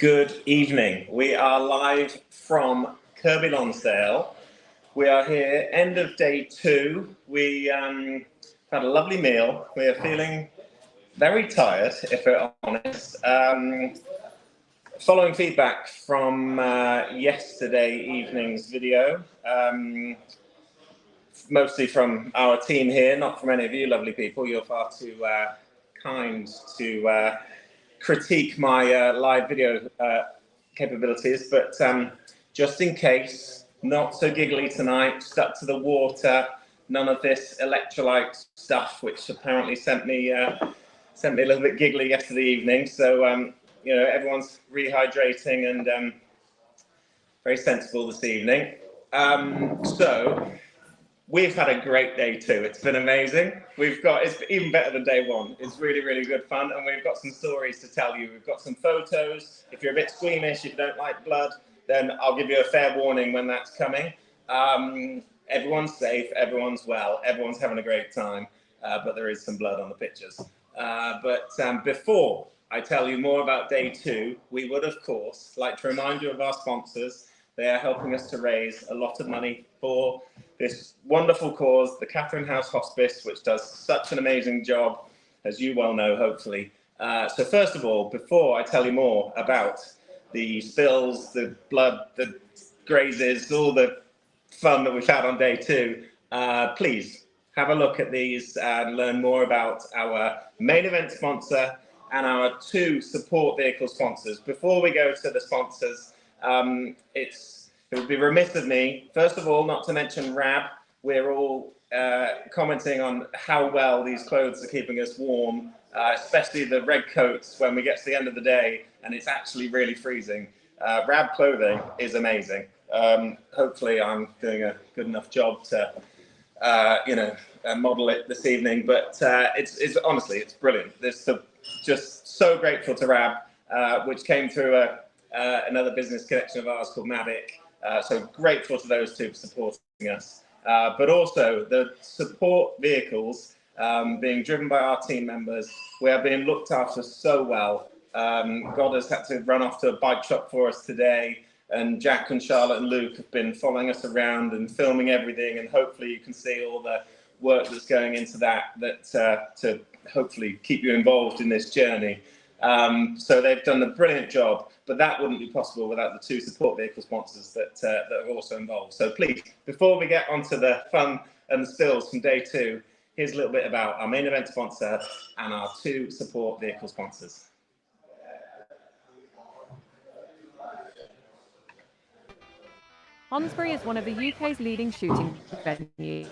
Good evening. We are live from Kirby Lonsdale. We are here, end of day 2. We had a lovely meal. We are feeling very tired, if we're honest. Following feedback from yesterday evening's video, mostly from our team here, not from any of you lovely people. You're far too kind to critique my live video capabilities, but just in case, not so giggly tonight, stuck to the water, none of this electrolyte stuff, which apparently sent me a little bit giggly yesterday evening. So, you know, everyone's rehydrating and very sensible this evening. So, we've had a great day 2. It's been amazing. It's even better than day 1. It's really, really good fun. And we've got some stories to tell you. We've got some photos. If you're a bit squeamish, if you don't like blood, then I'll give you a fair warning when that's coming. Everyone's safe, everyone's well, everyone's having a great time, but there is some blood on the pictures. But before I tell you more about day 2, we would, of course, like to remind you of our sponsors. They are helping us to raise a lot of money for this wonderful cause, the Catherine House Hospice, which does such an amazing job, as you well know, hopefully. So first of all, before I tell you more about the spills, the blood, the grazes, all the fun that we've had on day 2, please have a look at these and learn more about our main event sponsor and our 2 support vehicle sponsors. Before we go to the sponsors, it would be remiss of me, first of all, not to mention RAB. We're all commenting on how well these clothes are keeping us warm, especially the red coats when we get to the end of the day and it's actually really freezing. RAB clothing is amazing. Hopefully I'm doing a good enough job to, model it this evening, but it's honestly, it's brilliant. Just so grateful to RAB, which came through another business connection of ours called Mavic. So grateful to those 2 for supporting us. But also the support vehicles being driven by our team members. We are being looked after so well. God has had to run off to a bike shop for us today. And Jack and Charlotte and Luke have been following us around and filming everything. And hopefully you can see all the work that's going into that to hopefully keep you involved in this journey. So they've done a brilliant job, but that wouldn't be possible without the 2 support vehicle sponsors that are also involved. So please, before we get onto the fun and the spills from day 2, here's a little bit about our main event sponsor and our 2 support vehicle sponsors. Hornsbury is one of the UK's leading shooting venues,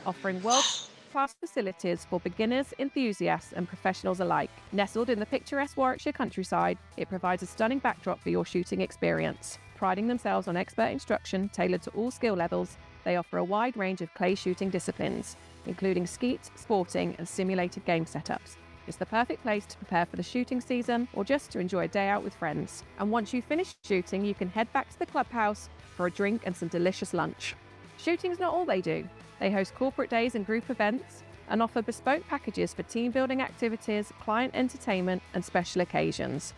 offering world-class facilities for beginners, enthusiasts and professionals alike. Nestled in the picturesque Warwickshire countryside, it provides a stunning backdrop for your shooting experience. Priding themselves on expert instruction tailored to all skill levels, they offer a wide range of clay shooting disciplines, including skeet, sporting and simulated game setups. It's the perfect place to prepare for the shooting season or just to enjoy a day out with friends. And once you've finished shooting, you can head back to the clubhouse for a drink and some delicious lunch. Shooting's not all they do. They host corporate days and group events and offer bespoke packages for team building activities, client entertainment and special occasions.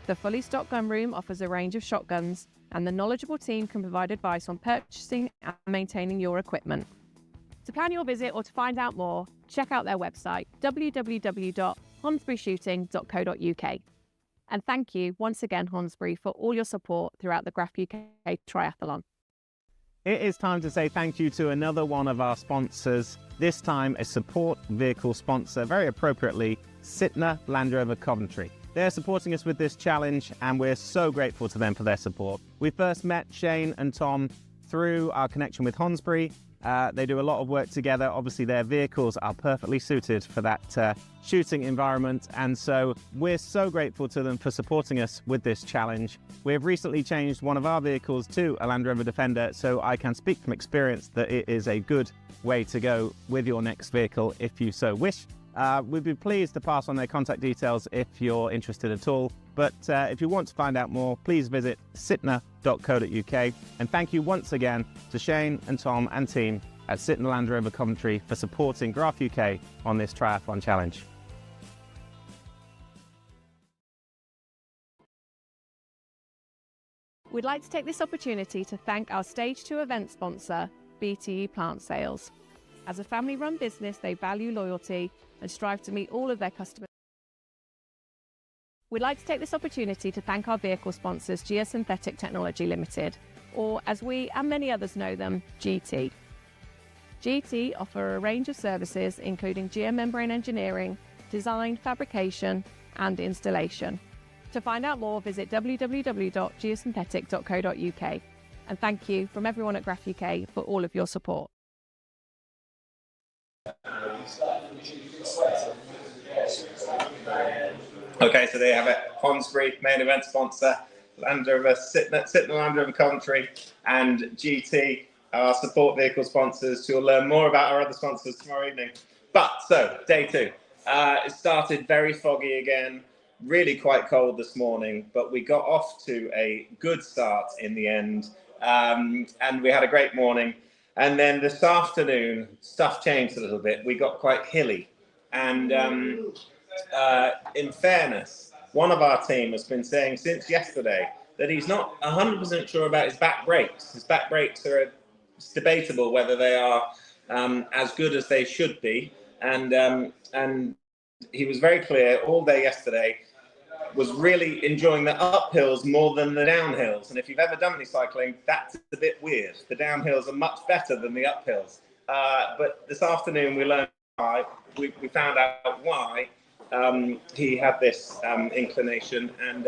The fully stocked gun room offers a range of shotguns and the knowledgeable team can provide advice on purchasing and maintaining your equipment. To plan your visit or to find out more, check out their website, www.hornsburyshooting.co.uk. And thank you once again, Hornsbury, for all your support throughout the GRAF UK Triathlon. It is time to say thank you to another one of our sponsors, this time a support vehicle sponsor, very appropriately, Sytner Land Rover Coventry. They're supporting us with this challenge and we're so grateful to them for their support. We first met Shane and Tom through our connection with Hornsbury. They do a lot of work together. Obviously, their vehicles are perfectly suited for that shooting environment. And so we're so grateful to them for supporting us with this challenge. We have recently changed one of our vehicles to a Land Rover Defender, so I can speak from experience that it is a good way to go with your next vehicle if you so wish. We'd be pleased to pass on their contact details if you're interested at all. But if you want to find out more, please visit sytner.co.uk. And thank you once again to Shane and Tom and team at Sytner Land Rover Coventry for supporting GRAF UK on this triathlon challenge. We'd like to take this opportunity to thank our Stage 2 event sponsor, BTE Plant Sales. As a family-run business, they value loyalty and strive to meet all of their customers. We'd like to take this opportunity to thank our vehicle sponsors, Geosynthetic Technology Limited, or as we and many others know them, GT. GT offer a range of services including geomembrane engineering, design, fabrication and installation. To find out more, visit www.geosynthetic.co.uk. And thank you from everyone at GRAF UK for all of your support. Okay, so there you have it. Ponsbury, main event sponsor, Land Rover, Sytner Land Rover Coventry, and GT, our support vehicle sponsors. You'll learn more about our other sponsors tomorrow evening. But, so, day 2. It started very foggy again, really quite cold this morning, but we got off to a good start in the end, and we had a great morning. And then this afternoon, stuff changed a little bit. We got quite hilly. And in fairness, one of our team has been saying since yesterday that he's not 100% sure about his back brakes. His back brakes are it's debatable whether they are as good as they should be. And he was very clear all day yesterday, was really enjoying the uphills more than the downhills. And if you've ever done any cycling, that's a bit weird. The downhills are much better than the uphills. But this afternoon we learned why. We found out why he had this inclination. And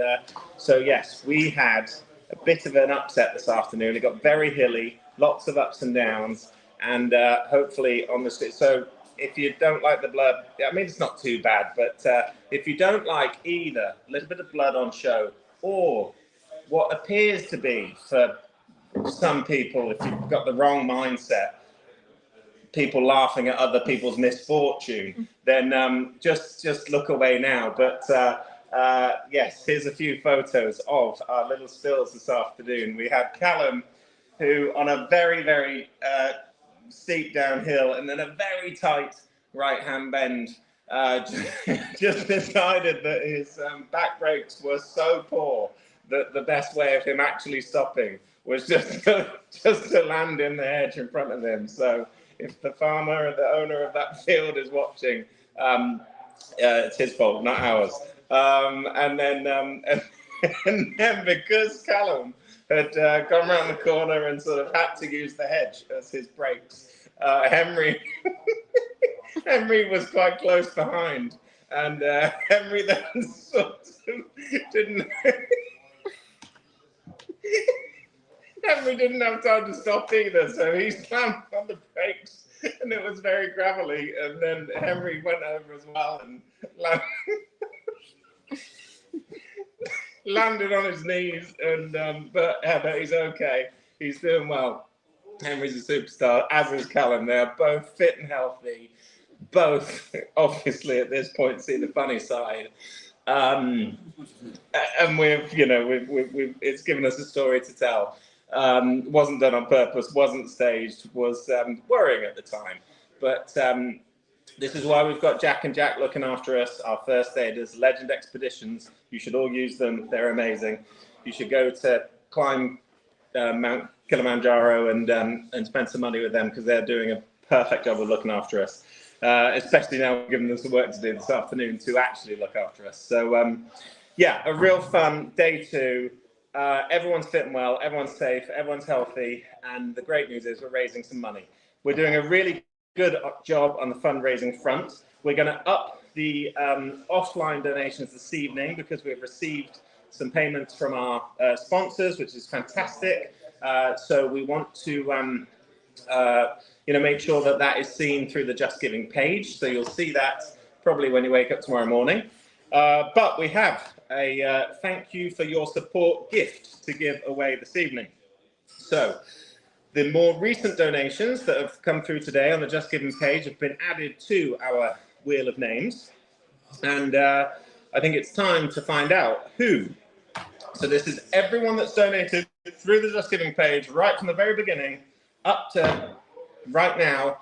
so, yes, we had a bit of an upset this afternoon. It got very hilly, lots of ups and downs. And hopefully on the... So if you don't like the blood, I mean, it's not too bad, but if you don't like either a little bit of blood on show or what appears to be, for some people, if you've got the wrong mindset, people laughing at other people's misfortune, then just look away now. But yes, here's a few photos of our little spills this afternoon. We had Callum, who on a very, very steep downhill and then a very tight right-hand bend just decided that his back brakes were so poor that the best way of him actually stopping was just to land in the hedge in front of him. So if the farmer and the owner of that field is watching, it's his fault, not ours. And then because Callum had gone around the corner and sort of had to use the hedge as his brakes, Henry was quite close behind, and Henry then sort of didn't Henry didn't have time to stop either, so he slammed on the brakes, and it was very gravelly, and then Henry went over as well and landed on his knees, and but he's okay. He's doing well. Henry's a superstar, as is Callum. They are both fit and healthy. Both, obviously, at this point, see the funny side. And it's given us a story to tell. Wasn't done on purpose, wasn't staged, was worrying at the time. But this is why we've got Jack and Jack looking after us, our first aiders, Legend Expeditions. You should all use them. They're amazing. You should go to climb Mount Kilimanjaro and spend some money with them, because they're doing a perfect job of looking after us. Especially now we're giving them some work to do this afternoon to actually look after us. So, yeah, a real fun day 2. Everyone's fit and well, everyone's safe, everyone's healthy, and the great news is we're raising some money. We're doing a really good job on the fundraising front. We're going to up the offline donations this evening because we've received some payments from our sponsors, which is fantastic. So we want to make sure that that is seen through the Just Giving page. So you'll see that probably when you wake up tomorrow morning. But we have a thank you for your support gift to give away this evening. So the more recent donations that have come through today on the Just Giving page have been added to our wheel of names. And I think it's time to find out who. So this is everyone that's donated through the Just Giving page, right from the very beginning up to right now.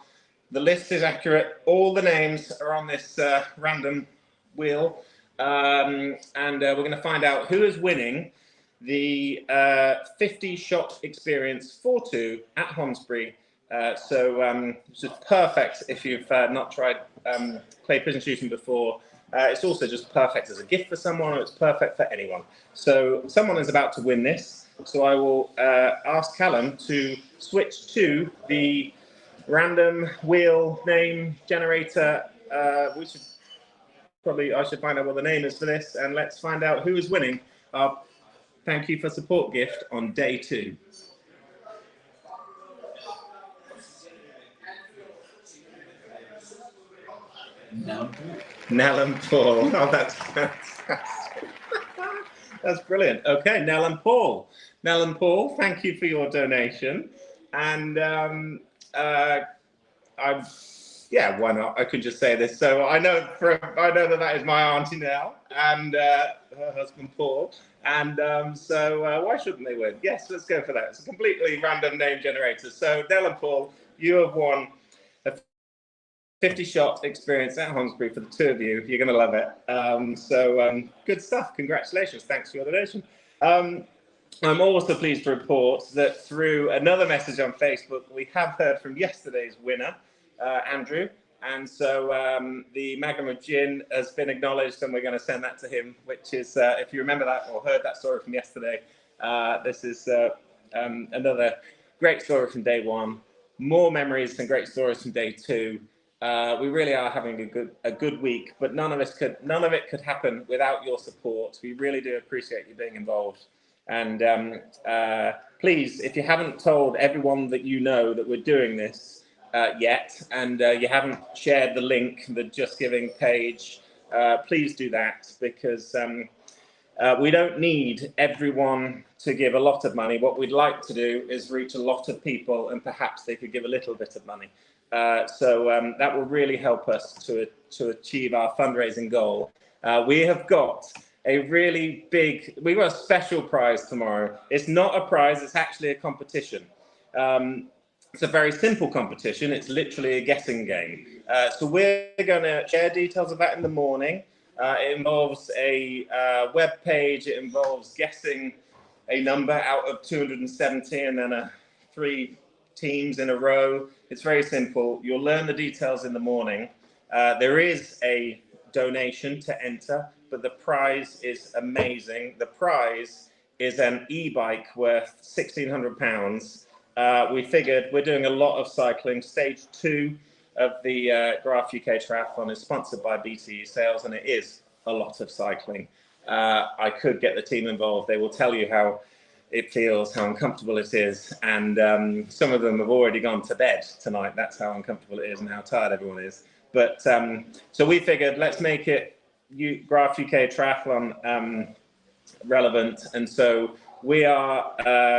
The list is accurate. All the names are on this random wheel. And we're going to find out who is winning the 50-shot experience 4-2 at Hornsbury. It's just perfect if you've not tried clay pigeon shooting before. It's also just perfect as a gift for someone, or it's perfect for anyone. So someone is about to win this. So I will ask Callum to switch to the random wheel name generator. I should find out what the name is for this, and let's find out who is winning our thank you for support gift on day 2. Nell and Paul. Oh, that's brilliant. Okay, Nell and Paul. Nell and Paul, thank you for your donation. And yeah, why not? I could just say this. So I know that is my auntie Nell and her husband Paul. And why shouldn't they win? Yes, let's go for that. It's a completely random name generator. So Nell and Paul, you have won a 50-shot experience at Hornsbury for the 2 of you. You're going to love it. Good stuff. Congratulations. Thanks for your donation. I'm also pleased to report that through another message on Facebook, we have heard from yesterday's winner, Andrew. And so the Magnum of Gin has been acknowledged, and we're going to send that to him, which is, if you remember that or heard that story from yesterday, this is another great story from day 1. More memories and great stories from day 2. We really are having a good week, but none of it could happen without your support. We really do appreciate you being involved. And please, if you haven't told everyone that you know that we're doing this yet, and you haven't shared the link, the Just Giving page, please do that, because we don't need everyone to give a lot of money. What we'd like to do is reach a lot of people, and perhaps they could give a little bit of money. That will really help us to achieve our fundraising goal. We have got we've got a special prize tomorrow. It's not a prize, it's actually a competition. It's a very simple competition. It's literally a guessing game. So we're going to share details of that in the morning. It involves a web page. It involves guessing a number out of 270 and then 3 teams in a row. It's very simple. You'll learn the details in the morning. There is a donation to enter, but the prize is amazing. The prize is an e-bike worth £1,600. We figured we're doing a lot of cycling. Stage 2 of the GRAF UK Triathlon is sponsored by BTE Sales, and it is a lot of cycling. I could get the team involved. They will tell you how it feels, how uncomfortable it is, and some of them have already gone to bed tonight. That's how uncomfortable it is and how tired everyone is. But so we figured, let's make it GRAF UK Triathlon relevant, and so we are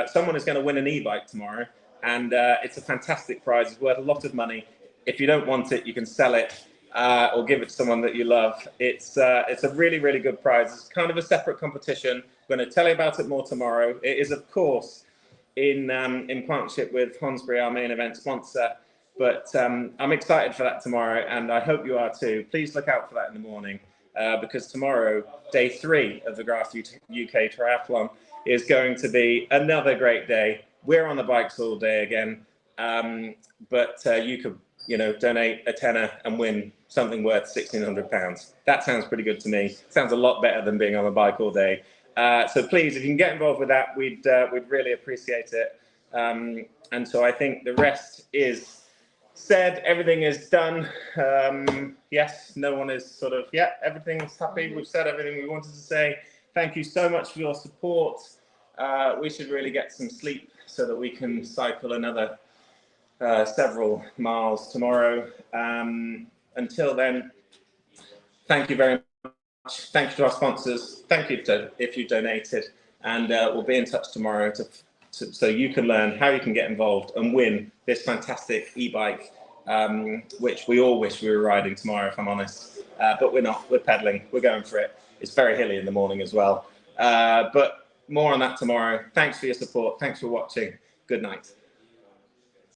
someone is going to win an e-bike tomorrow, and it's a fantastic prize. It's worth a lot of money. If you don't want it, you can sell it or give it to someone that you love. It's a really, really good prize. It's kind of a separate competition. We're going to tell you about it more tomorrow. It is, of course, in partnership with Hornsbury, our main event sponsor. But I'm excited for that tomorrow, and I hope you are too. Please look out for that in the morning, because tomorrow, day 3 of the GRAF UK Triathlon, is going to be another great day. We're on the bikes all day again, but you could, donate a tenner and win something worth £1,600. That sounds pretty good to me. Sounds a lot better than being on the bike all day. So please, if you can get involved with that, we'd really appreciate it. And so I think the rest is said. Everything is done. Yes, no one is everything's happy. We've said everything we wanted to say. Thank you so much for your support. We should really get some sleep so that we can cycle another several miles tomorrow. Until then, thank you very much. Thank you to our sponsors. Thank you if you donated, and we'll be in touch tomorrow so you can learn how you can get involved and win this fantastic e-bike, which we all wish we were riding tomorrow, if I'm honest. But we're not. We're pedaling. We're going for it. It's very hilly in the morning as well. But more on that tomorrow. Thanks for your support. Thanks for watching. Good night.